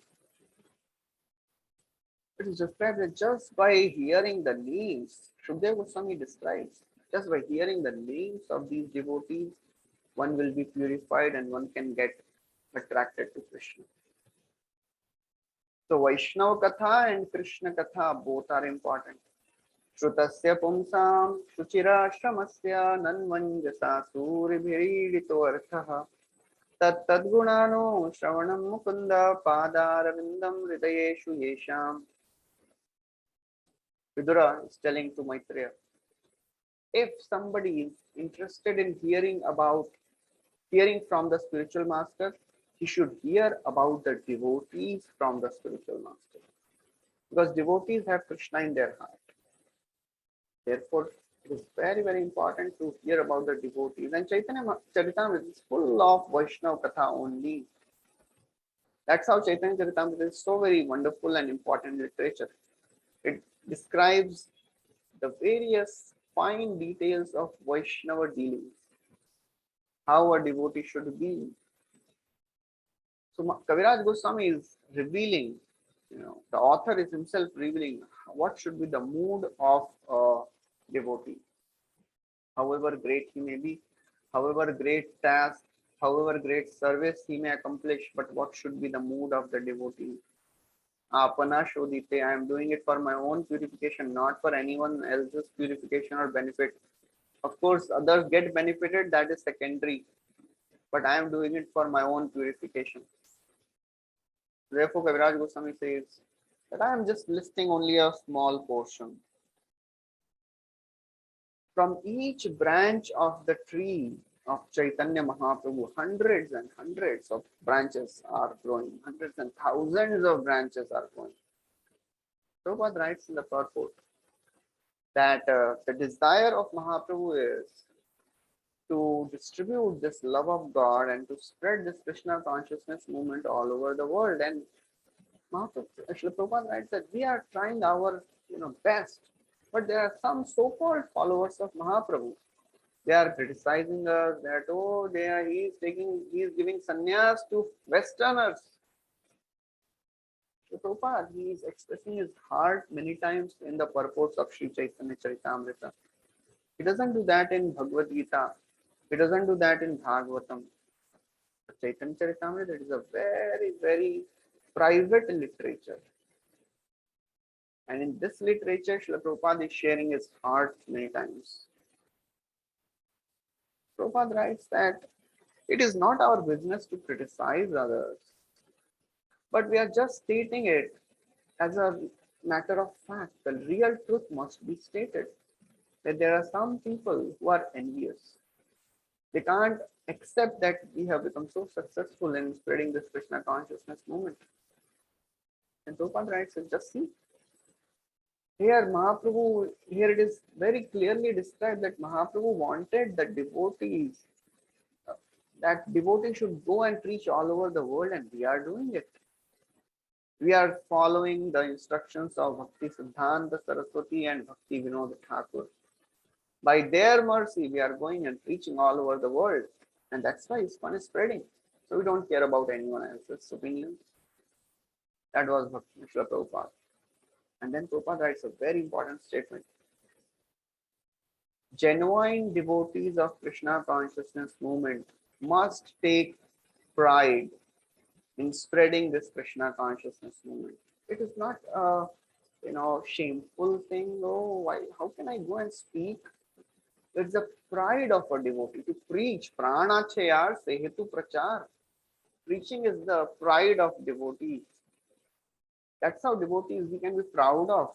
It is described that just by hearing the names, Shukdev Goswami describes, just by hearing the names of these devotees, one will be purified and one can get attracted to Krishna. So Vaishnava Katha and Krishna Katha both are important. Shrutasya pumsam shuchira shramasya nanmanjasa suribhiridito arthaha tat tadgunano shravanam mukunda padaravindam hridayeshu yesham. Vidura is telling to Maitreya, if somebody is interested in hearing from the spiritual master, he should hear about the devotees from the spiritual master. Because devotees have Krishna in their heart. Therefore, it is very, very important to hear about the devotees. And Chaitanya Caritāmrta is full of Vaishnava Katha only. That's how Chaitanya Caritāmrta is so very wonderful and important literature. It describes the various fine details of Vaishnava dealings. how a devotee should be. So Kaviraj Goswami is revealing, the author is himself revealing what should be the mood of a devotee. However great he may be, however great task, however great service he may accomplish, but what should be the mood of the devotee? Apana Shodite, I am doing it for my own purification, not for anyone else's purification or benefit. Of course, others get benefited, that is secondary, but I am doing it for my own purification. Therefore, Kaviraj Goswami says that I am just listing only a small portion. From each branch of the tree of Chaitanya Mahaprabhu, hundreds and hundreds of branches are growing, hundreds and thousands of branches are growing. Prabhupada writes in the purport that the desire of Mahaprabhu is to distribute this love of God and to spread this Krishna consciousness movement all over the world. And Mahaprabhu, Srila Prabhupada writes that we are trying our best, but there are some so-called followers of Mahaprabhu. They are criticizing us that he is giving sannyas to Westerners. So Prabhupada, he is expressing his heart many times in the purports of Sri Chaitanya Caritāmrta. He doesn't do that in Bhagavad Gita. He doesn't do that in Bhagavatam. Chaitanya Caritāmrita, it is a very, very private literature. And in this literature, Srila Prabhupada is sharing his heart many times. Prabhupada writes that it is not our business to criticize others, but we are just stating it as a matter of fact. The real truth must be stated, that there are some people who are envious. They can't accept that we have become so successful in spreading this Krishna consciousness movement. And Prabhupada writes, just see, here Mahaprabhu, here it is very clearly described that Mahaprabhu wanted the devotees, that devotees should go and preach all over the world, and we are doing it. We are following the instructions of Bhakti Siddhanta Saraswati and Bhakti Vinod Thakur. By their mercy, we are going and preaching all over the world. And that's why ISKCON is spreading. So we don't care about anyone else's opinions. That was Bhakti Srila Prabhupada. And then Prabhupada writes a very important statement. Genuine devotees of Krishna consciousness movement must take pride in spreading this Krishna consciousness movement. It is not a shameful thing. Oh, why? How can I go and speak? It's the pride of a devotee to preach. Prana chayar sehetu prachar. Preaching is the pride of devotees. That's how devotees we can be proud of.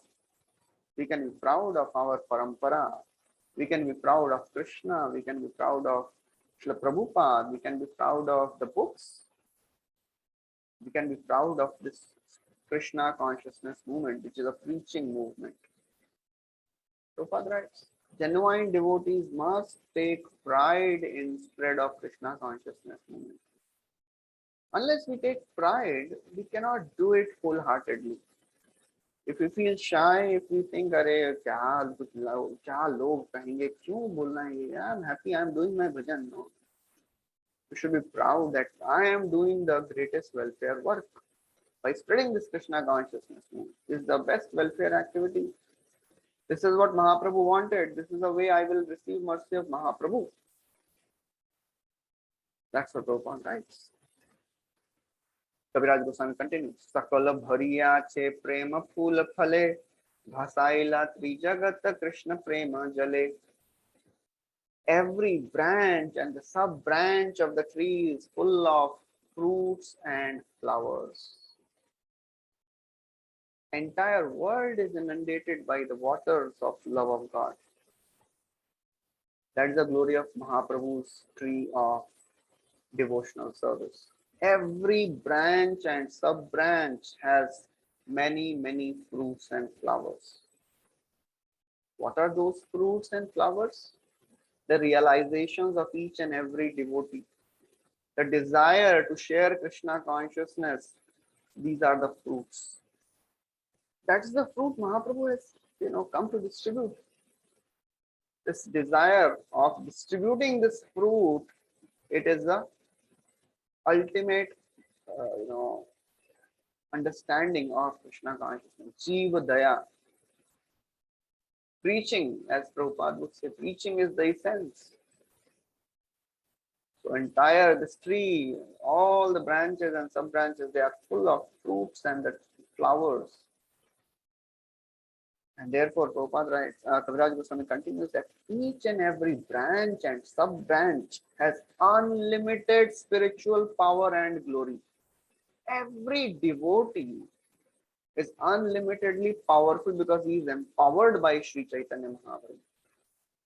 We can be proud of our parampara. We can be proud of Krishna. We can be proud of Srila Prabhupada. We can be proud of the books. We can be proud of this Krishna consciousness movement, which is a preaching movement. Prabhupada writes, genuine devotees must take pride in spread of Krishna consciousness movement. Unless we take pride, we cannot do it wholeheartedly. If we feel shy, if we think, "Arey, kya log kahenge, kyun bolna hai? I'm happy, I'm doing my bhajan." No. We should be proud that I am doing the greatest welfare work by spreading this Krishna consciousness movement. This is the best welfare activity. This is what Mahaprabhu wanted. This is the way I will receive mercy of Mahaprabhu. That's what Prabhupada writes. Kaviraj Goswami continues. Sakala bhariya che prema phul phale bhasaila trijagat Krishna prema jale. Every branch and the sub branch of the tree is full of fruits and flowers. Entire world is inundated by the waters of love of God. That is the glory of Mahaprabhu's tree of devotional service. Every branch and sub branch has many, many fruits and flowers. What are those fruits and flowers? The realizations of each and every devotee. The desire to share Krishna consciousness. These are the fruits. That's the fruit Mahaprabhu has come to distribute. This desire of distributing this fruit It is the ultimate, understanding of Krishna consciousness. Jiva Daya. Preaching, as Prabhupada would say, preaching is the essence. So entire this tree, all the branches and sub branches, they are full of fruits and the flowers. And therefore, Prabhupada writes, Kaviraj Goswami continues that each and every branch and sub branch has unlimited spiritual power and glory. Every devotee is unlimitedly powerful because he is empowered by Sri Chaitanya Mahaprabhu.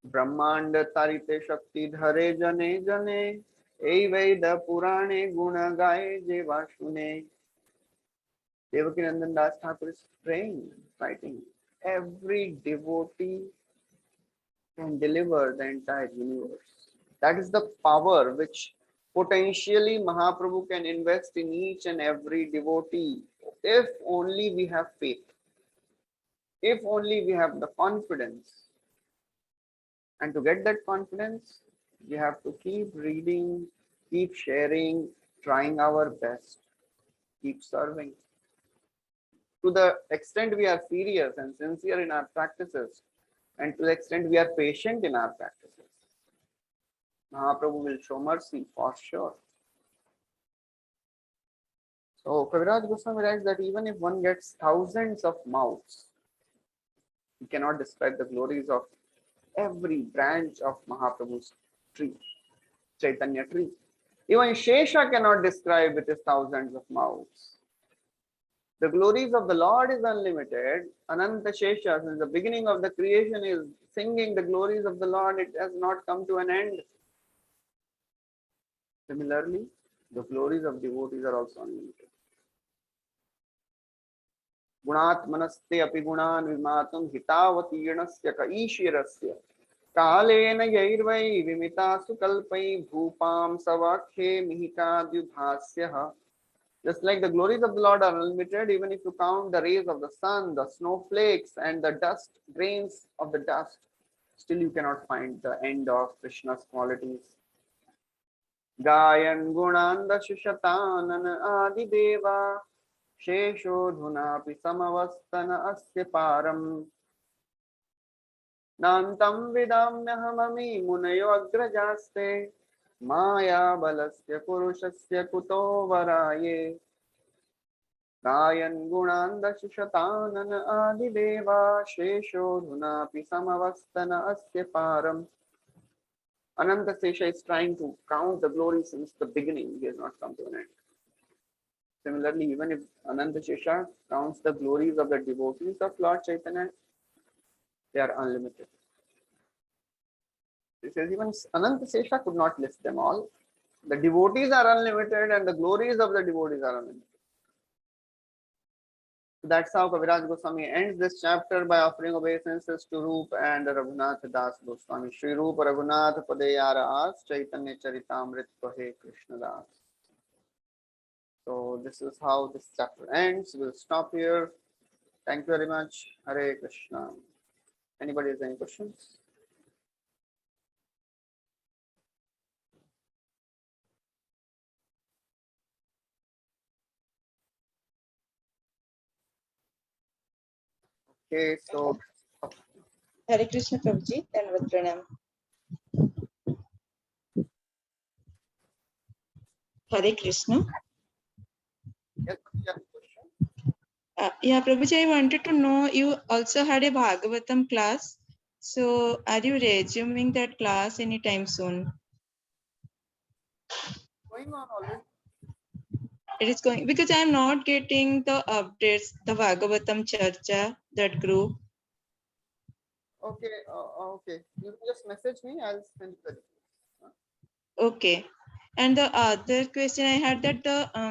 Brahmanda tarite shakti dhare jane jane, ei veda purane guna gaye jeva shune. Devaki Nandan Das Thakur is praying, writing, every devotee can deliver the entire universe. That is the power which potentially Mahaprabhu can invest in each and every devotee if only we have faith, if only we have the confidence. And to get that confidence, we have to keep reading, keep sharing, trying our best, keep serving. To the extent we are serious and sincere in our practices, and to the extent we are patient in our practices, Mahaprabhu will show mercy for sure. So Kaviraj Goswami writes that even if one gets thousands of mouths, he cannot describe the glories of every branch of Mahaprabhu's tree, Chaitanya tree. Even Shesha cannot describe with his thousands of mouths. The glories of the Lord is unlimited. Ananta Shesha, since the beginning of the creation, is singing the glories of the Lord. It has not come to an end. Similarly, the glories of devotees are also unlimited. Gunatmanaste api gunan vimatum hitavatirnasya ka ishirasya kalena yairvai vimitasu kalpai bhupam savakhe mihikadyudhasya. Just like the glories of the Lord are unlimited, even if you count the rays of the sun, the snowflakes, and the dust, grains of the dust, still you cannot find the end of Krishna's qualities. Gayan gunanda shushatanan adideva sheshodhunapi samavastana asya param nantam vidamyahamami munayo agrajaste Maya balasya purushasya kuto varaye Gayan gunanda shushatanan adideva sheshodhunapi samavastana asya param. Ananta Sesha is trying to count the glory since the beginning. He has not come to an end. Similarly, even if Ananta Sesha counts the glories of the devotees of Lord Chaitanya, they are unlimited. He says even Ananta Sesha could not list them all. The devotees are unlimited and the glories of the devotees are unlimited. So that's how Kaviraj Goswami ends this chapter by offering obeisances to Rup and Raghunath Das Goswami. Shri Rup Raghunath Padeyara As Chaitanya Caritāmrta Kahe Krishna Das. So this is how this chapter ends. We'll stop here. Thank you very much. Hare Krishna. Anybody has any questions? Okay, so Hare Krishna Prabhuji, Dhanavad Pranam. Hare Krishna. yes, you have a question? Yeah, Prabhuji, I wanted to know, you also had a Bhagavatam class. So are you resuming that class anytime soon? Going on already. It is going, because I am not getting the updates, the Bhagavatam Charcha, that group. Okay, okay. You can just message me. I'll send you the details. Okay. And the other question I had, that the